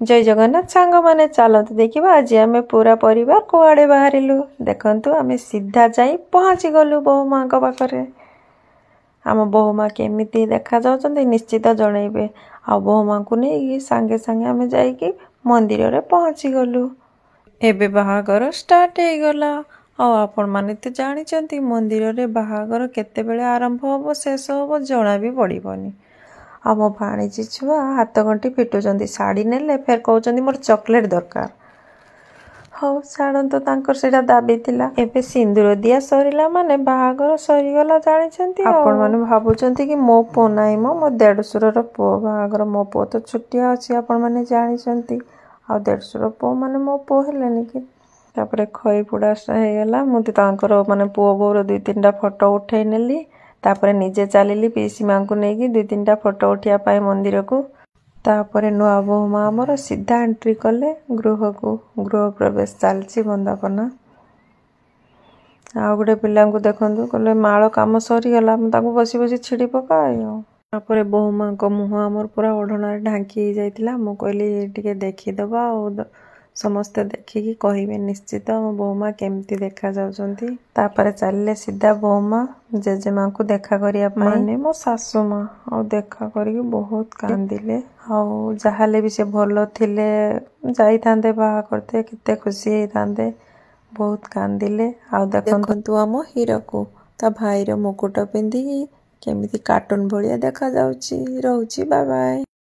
जय जगन्नाथ सांग माने चलतु देखा आज आम पूरा परिवार कुआड़े बाहरिलु देखु आम सीधा जाई पहुँची गलु बहु माँ पाखरे आम बहु माँ केमिति देखा जाउछन्ति निश्चित जनइबे आ बहु माँ को नहीं सांगे सांगे आम जाइकी मंदिर रे पहुँची गलु एबे बाहागर स्टार्ट हो गला आपण माने तो जानिचंती मंदिर रे बाहागर केते बेले आरंभ होबो शेष होबो जना भी पड़िबनी आ मो भाणीजी छुआ हाथ गंठी फिटुचंती साड़ी नेले फेर कहउचंती मोर चॉकलेट दरकार हौ छाड़ंतो तांकर सेटा दाबी थिला एबे सिंदूर दिया सरीला माने बाहागर सरीगला जानिचंती आपण माने भाबुचंती कि मो पो नाइ मो देढसुर रो पो बाहागर मो पो तो छुट्टिया अछि आपण माने जानिचंती आ देढसुर पो माने मो पो हेलेनी कि तापरे खई पुड़ा हे गला मुति तांकर माने पो बोर दुई तीनटा फोटो उठै नेली तापरे निजे चलिली पीसी माँ को नहीं दुई तीनटा फोटो उठिया पाए मंदिर को तापरे नुआ बहु माँ आमर सीधा एंट्री कले गृह को गृह प्रवेश चलची बंदापना आ गोटे पिला देखु कहले माल कम सरीगला बसी बसी छिड़ी पकाए तापरे बहु माँ को मुह आमर पूरा ओढ़ना ढांकी जाइतिला मु कहली टिके देखीदबा समस्ते देखिकी कहिबे निश्चित मो बहु माँ केमती देखा जाउछंती तापरे चलले सीधा बहु माँ जेजे माँ को देखा करिया माने मो सासू माँ और देखा करिकी बहुत कांदिले और जहाले भी से भलो थिले जाई थांदे बाहा करते किते खुशी हेई थांदे बहुत कांदिले आ देखंतु आम हीरो को ता भाई रो मुकुट पिंदी केमिति कार्टून भलिया देखा जाउची रहउची बाय बाय।